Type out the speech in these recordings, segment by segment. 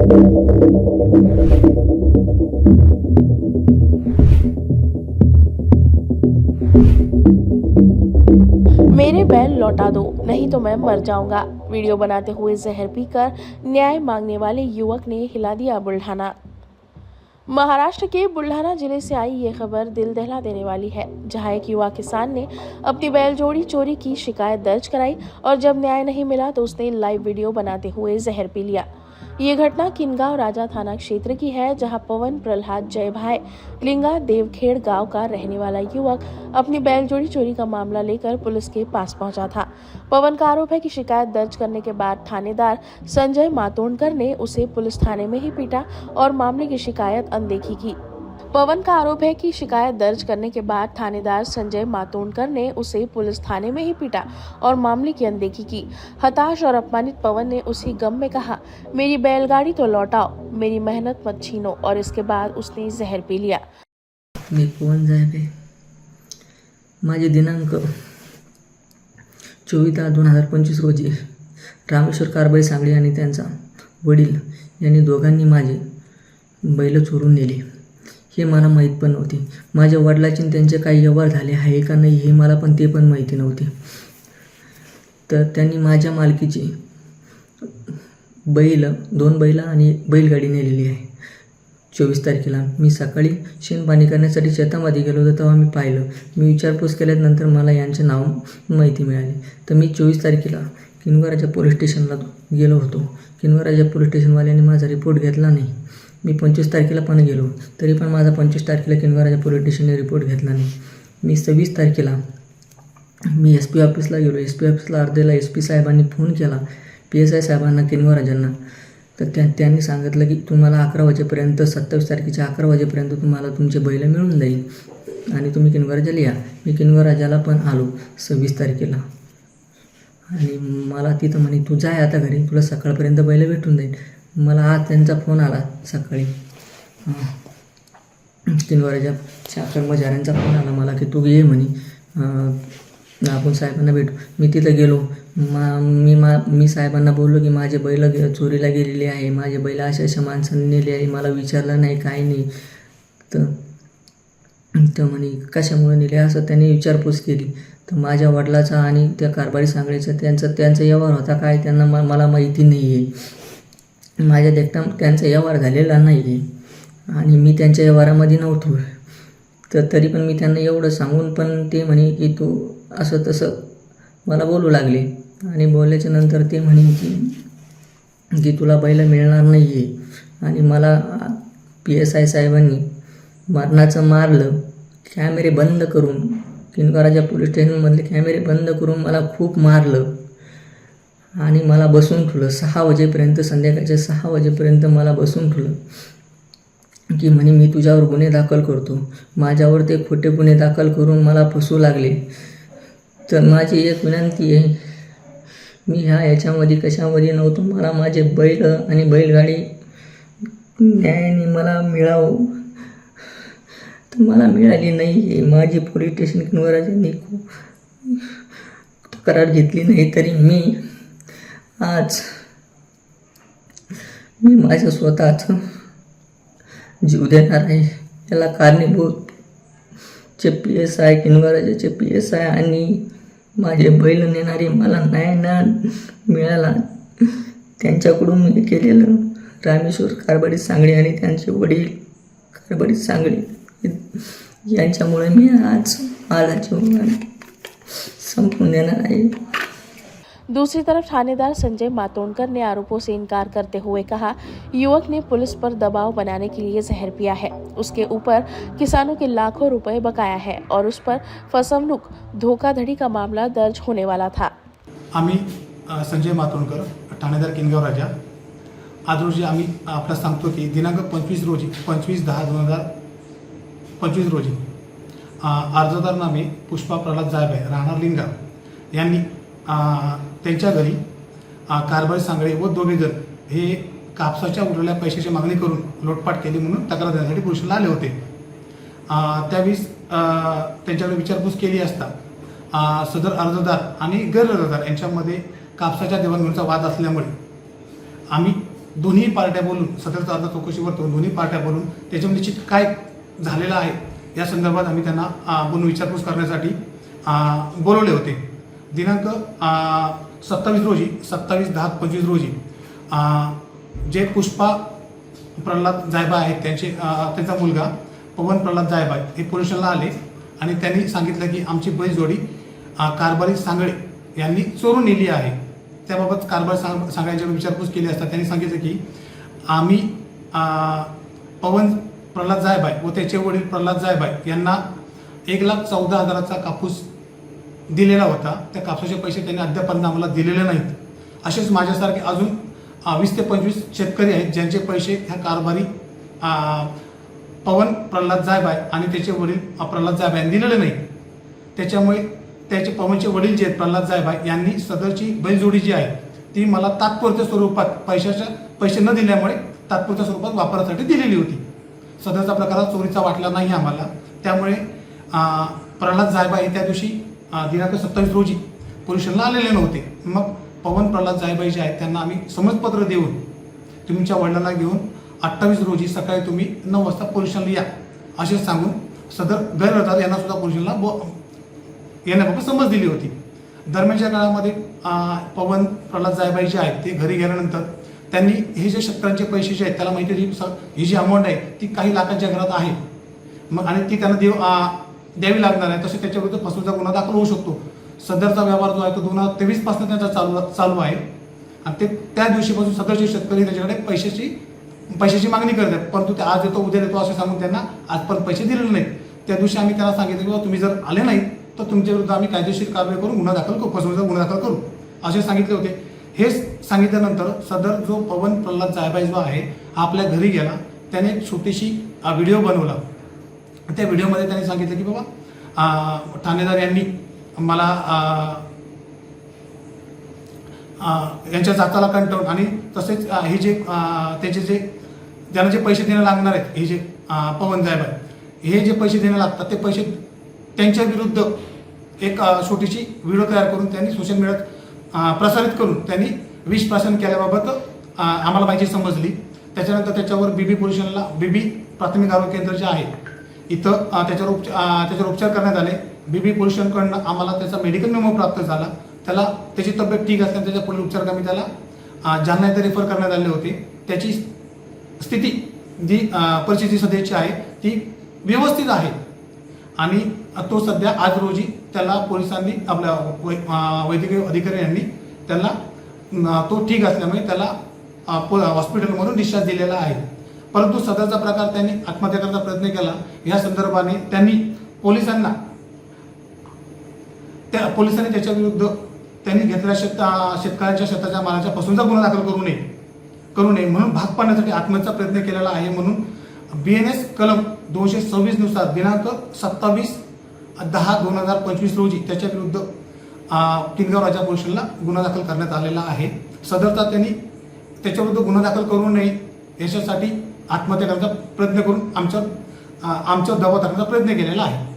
मेरे बैल लौटा दो, नहीं तो मैं मर जाऊंगा। वीडियो बनाते हुए जहर पीकर न्याय मांगने वाले युवक ने हिला दिया बुल्ढाना। महाराष्ट्र के बुल्ढाना जिले से आई ये खबर दिल दहला देने वाली है, जहां एक युवा किसान ने अपनी बैलजोड़ी चोरी की शिकायत दर्ज कराई और जब न्याय नहीं मिला तो उसने लाइव वीडियो बनाते हुए जहर पी लिया। ये घटना किनगांव राजा थाना क्षेत्र की है, जहां पवन प्रहलाद जयभाई लिंगा देवखेड़ गांव का रहने वाला युवक अपनी बैलजोड़ी चोरी का मामला लेकर पुलिस के पास पहुंचा था। पवन का आरोप है कि शिकायत दर्ज करने के बाद थानेदार संजय मातोंडकर ने उसे पुलिस थाने में ही पीटा और मामले की शिकायत अनदेखी की। पवन का आरोप है कि शिकायत दर्ज करने के बाद थानेदार संजय मातोंडकर ने उसे पुलिस थाने में ही पीटा और मामले की अनदेखी की। हताश और अपमानित पवन ने उसी गम में कहा, मेरी बैलगाड़ी तो लौटाओ, मेरी मेहनत मत छीनो, और इसके बाद उसने जहर पी लिया। मी पवन जायबे, माझे दिनांक 24/10/2025 रोजी रामेश्वर कारभारी सांगळे आणि त्यांचा वडील यांनी दोघांनी माझे बैल चोरून नेले. हे मला माहीत पण नव्हते. माझ्या वडिलांचे त्यांचे काही व्यवहार झाले आहे का नाही हे मला पण ते पण माहिती नव्हते. तर त्यांनी माझ्या मालकीची दोन बैल आणि बैलगाडी नेलेली आहे. 24 तारखेला मी सकाळी शेणपाणी करण्यासाठी शेतामध्ये गेलो होतो, तेव्हा मी पाहिलं. मी विचारपूस केल्यानंतर मला यांचे नाव माहिती मिळाली. तर मी 24 तारखेला किनवराजा पोलीस स्टेशनला गेलो होतो. किनवराजा पोलीस स्टेशनवाल्यांनी माझा रिपोर्ट घेतला नाही. मी 25 तारखेला पण गेलो, तरी पण माझा 25 तारखेला किनवराजा पोलीस स्टेशनने रिपोर्ट घेतला नाही. मी 26 तारखेला मी SP ऑफिसला गेलो. SP ऑफिसला अर्ध्याला SP साहेबांनी फोन केला, PSI साहेबांना, किनवराजांना. तर त्यांनी सांगितलं की तुम्हाला 11 वाजेपर्यंत 27 तारखेच्या 11 वाजेपर्यंत तुम्हाला तुमचे बैल मिळून जाईल आणि तुम्ही किनवराजाला या. मी किनवराजाला पण आलो 26 तारखेला आणि मला तिथं म्हणे तू जाय आता घरी, तुला सकाळपर्यंत बैल भेटून जाईल. मला आज त्यांचा फोन आला सकाळी, किनवराजाच्या कर्मचाऱ्यांचा फोन आला मला की तू ये म्हणे, आपण साहेबांना भेटू. मी तिथं गेलो. मी साहेबांना बोललो की माझे बैल चोरीला गेलेले आहे, माझे बैल अशा माणसांनी नेले आहे, मला विचारलं नाही, काही नाही. तर म्हणे कशामुळे नेले असं त्यांनी विचारपूस केली. तर माझ्या वडिलाचा आणि त्या कारभारी सांगळेचा त्यांचा व्यवहार होता काय त्यांना मला माहिती नाही आहे. माझ्या देखता त्यांचा व्यवहार झालेला नाही आहे आणि मी त्यांच्या व्यवहारामध्ये नव्हतो. तर तरी पण मी त्यांना एवढं सांगून पण ते म्हणे की तू असं तसं मला बोलू लागले आणि बोलल्याच्या नंतर ते म्हणे की तुला बैल मिळणार नाही आहे. आणि मला PSI साहेबांनी मरणाचं मारलं. कॅमेरे बंद करून, किनवराजा पोलीस स्टेशनमधले कॅमेरे बंद करून मला खूप मारलं आणि मला बसून ठेवलं 6 वाजेपर्यंत, संध्याकाळच्या 6 वाजेपर्यंत मला बसून ठेवलं की म्हणे मी तुझ्यावर गुन्हे दाखल करतो. माझ्यावर ते खोटे गुन्हे दाखल करून मला फसवू लागले. तर माझी एक विनंती आहे, मी याच्यामध्ये कशामध्ये नव्हतो. मला माझे बैल आणि बैलगाडी न्यायाने मला मिळावं, तर मला मिळाली नाही आहे. माझी पोलीस स्टेशन किनवराजांनी खूप तक्रार घेतली नाही, तरी मी आज माझ्या स्वतःचं जीव देणार आहे. याला कारणीभूत PSI, किनवराजाचे PSI आणि माझे बैल नेणारे मला न्याय न मिळाला त्यांच्याकडून मी केलेलं रामेश्वर कारभारी सांगळे आणि त्यांचे वडील कारभारी सांगळे यांच्यामुळे मी आज माझा जीवन संपून देणार आहे. दूसरी तरफ थानेदार संजय मातोंडकर ने आरोपों से इनकार करते हुए कहा, युवक ने पुलिस पर दबाव बनाने के लिए जहर पिया है, उसके ऊपर किसानों के लाखों रुपए बकाया है और उस पर फसवणूक धोखाधड़ी का मामला दर्ज होने वाला था. आम्ही संजय मातोंडकर, ठाणेदार किनगाव राजा, आज रोजी आम्ही आपल्याला सांगतो की दिनांक 25/10/2025 रोजी अर्जदार नामे पुष्पा प्रल्हाद जायभाई राहणार लिंगाव यांनी त्यांच्या घरी कारभारी सांगळे व दोघे जण हे कापसाच्या उरलेल्या पैशाची मागणी करून लोटपाट केली म्हणून तक्रार देण्यासाठी पोलिसांना आले होते. त्यावेळेस त्यांच्याकडे विचारपूस केली असता सदर अर्जदार आणि गैरअर्जदार यांच्यामध्ये कापसाच्या देवाणघेवाणीचा वाद असल्यामुळे आम्ही दोन्ही पार्ट्या बोलून सदरचा अर्ज चौकशीवर ठेवून दोन्ही पार्ट्या बोलून त्याच्यामध्ये निश्चित काय झालेलं आहे या संदर्भात आम्ही त्यांना बोलून विचारपूस करण्यासाठी बोलवले होते. दिनांक 27/10/25 रोजी जे पुष्पा प्रल्हाद जायबा आहेत त्यांचा मुलगा पवन प्रल्हाद जायबा हे पोलीस स्टेशनला आले आणि त्यांनी सांगितलं की आमची बैलजोडी कारभारी सांगळे यांनी चोरून नेली आहे. त्याबाबत कारभारी सांगळ्यांची विचारपूस केली असता त्यांनी सांगितलं की आम्ही पवन प्रल्हाद जायबाई व त्याचे वडील प्रल्हाद जायबाई यांना 1,14,000चा कापूस दिलेला होता. त्या कापसाचे पैसे त्यांनी अद्यापर्यंत आम्हाला दिलेले नाहीत. असेच माझ्यासारखे अजून 20 ते 25 शेतकरी आहेत ज्यांचे पैसे ह्या कारभारी पवन प्रल्हाद जायबाई आणि त्याचे वडील प्रल्हाद जायबाई यांनी दिलेले नाहीत. त्याच्यामुळे त्याचे पवनचे वडील जे आहेत प्रल्हाद जायबाई यांनी सदरची बैलजोडी जी आहे ती मला तात्पुरत्या स्वरूपात पैसे न दिल्यामुळे तात्पुरत्या स्वरूपात वापरासाठी दिलेली होती. सदरचा प्रकार चोरीचा वाटला नाही आम्हाला. त्यामुळे प्रल्हाद जायबाई त्या दिवशी दिनांक 27 रोजी पोलीस स्टेशनला आलेले नव्हते. मग पवन प्रल्हाद जायबाई जे आहेत त्यांना आम्ही समजपत्र देऊन तुमच्या वडिलांना घेऊन 28 रोजी सकाळी तुम्ही 9 वाजता पोलीस स्टेशनला या असे सांगून सदर गैरहजर यांना सुद्धा पोलीस स्टेशनला येण्याबाबत समज दिली होती. दरम्यानच्या काळामध्ये पवन प्रल्हाद जायबाई जे आहेत ते घरी गेल्यानंतर त्यांनी हे जे शेतकऱ्यांचे पैसे जे आहेत त्याला माहिती ही जी अमाऊंट आहे ती काही लाखांच्या घरात आहे मग आणि ती त्यांना द्यावी लागणार आहे. तसे त्याच्याविरुद्ध फसवणुकीचा गुन्हा दाखल होऊ शकतो. सदरचा व्यवहार जो आहे तो 2023 पासून त्यांचा चालू आहे आणि ते त्या दिवशीपासून सदरचे शेतकरी त्याच्याकडे पैशाची मागणी करतात. परंतु ते आज येतो उद्या येतो असे सांगून त्यांना आजपर्यंत पैसे दिलेले नाहीत. त्या दिवशी आम्ही त्यांना सांगितलं की बाबा तुम्ही जर आले नाहीत तर तुमच्या विरुद्ध आम्ही कायदेशीर कारवाई करून गुन्हा दाखल करू, फसवणुकीचा गुन्हा दाखल करू असे सांगितले होते. हे सांगितल्यानंतर सदर जो पवन प्रल्हाद जायबाई जो आहे आपल्या घरी गेला. त्याने एक छोटीशी व्हिडिओ बनवला. त्या व्हिडिओमध्ये त्यांनी सांगितलं की बाबा ठाणेदार यांनी मला यांच्या जाताला कंटाळून आणि तसेच हे जे त्याचे जे ज्यांना जे पैसे देणं लागणार आहेत हे जे पवन जायबाई हे जे पैसे देणं लागतात ते पैसे त्यांच्या विरुद्ध एक छोटीशी व्हिडिओ तयार करून त्यांनी सोशल मीडियात प्रसारित करून त्यांनी विष प्राशन केल्याबाबत आम्हाला माहिती समजली. त्याच्यानंतर त्याच्यावर बीबी पोलीस स्टेशनला बीबी प्राथमिक आरोग्य केंद्र जे आहे इथं त्याच्यावर उपचार करण्यात आले. बीबी पोलीस स्टेशनकडनं आम्हाला त्याचा मेडिकल मेमो प्राप्त झाला. त्याला त्याची तब्येत ठीक असल्याने त्याच्या पुढील उपचाराकामी त्याला जालना येथे रेफर करण्यात आले होते. त्याची स्थिती जी परिस्थिती सध्याची आहे ती व्यवस्थित आहे आणि तो सध्या आज रोजी त्याला पोलिसांनी आपल्या वैद्यकीय अधिकारी यांनी त्याला तो ठीक असल्यामुळे त्याला हॉस्पिटलमधून डिस्चार्ज दिलेला आहे. परंतु सदरचा प्रकार त्यांनी आत्महत्या करण्याचा प्रयत्न केला. या संदर्भाने त्यांनी पोलिसांनी त्याच्या विरुद्ध त्यांनी घेतलेल्या शेतकऱ्यांच्या शेताच्या मालाच्या फसवणुकीचा गुन्हा दाखल करू नये म्हणून भाग पाडण्यासाठी आत्महत्येचा प्रयत्न केलेला आहे. म्हणून BNS कलम 226 नुसार दिनांक 27/10/2025 रोजी त्याच्या विरुद्ध किनगाव राजा पोलीस स्टेशनला गुन्हा दाखल करण्यात आलेला आहे. सदरचा त्यांनी त्याच्याविरुद्ध गुन्हा दाखल करू नये याच्यासाठी आत्महत्या करण्याचा प्रयत्न करून आमच्या दबाव टाकण्याचा प्रयत्न केलेला आहे.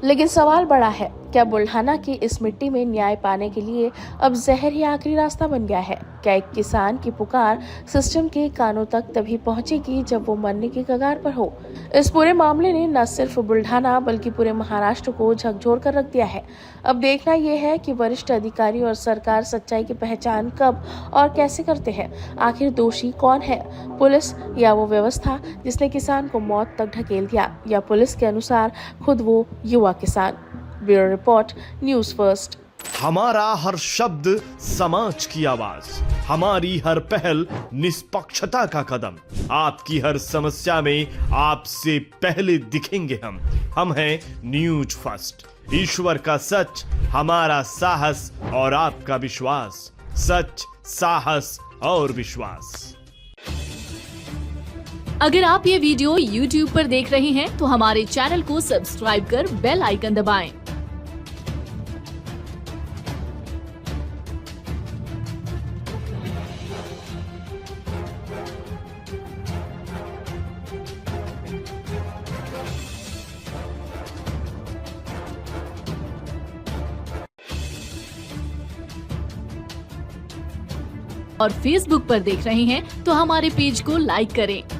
लेकिन सवाल बड़ा है, क्या बुल्ढाना की इस मिट्टी में न्याय पाने के लिए अब जहर ही आखिरी रास्ता बन गया है? क्या एक किसान की पुकार सिस्टम के कानों तक तभी पहुंचेगी जब वो मरने की कगार पर हो? इस पूरे मामले ने न सिर्फ बुल्ढाना बल्कि पूरे महाराष्ट्र को झकझोर कर रख दिया है. अब देखना यह है कि वरिष्ठ अधिकारी और सरकार सच्चाई की पहचान कब और कैसे करते हैं. आखिर दोषी कौन है, पुलिस या वो व्यवस्था जिसने किसान को मौत तक ढकेल दिया, या पुलिस के अनुसार खुद वो युवा किसान. Bureau report, News First. हमारा हर शब्द समाज की आवाज, हमारी हर पहल निष्पक्षता का कदम. आपकी हर समस्या में आपसे पहले दिखेंगे हम हैं न्यूज फर्स्ट. ईश्वर का सच, हमारा साहस और आपका विश्वास. सच, साहस और विश्वास. अगर आप ये वीडियो YouTube पर देख रहे हैं तो हमारे चैनल को सब्सक्राइब कर बेल आइकन दबाएं. और फेसबुक पर देख रहे हैं तो हमारे पेज को लाइक करें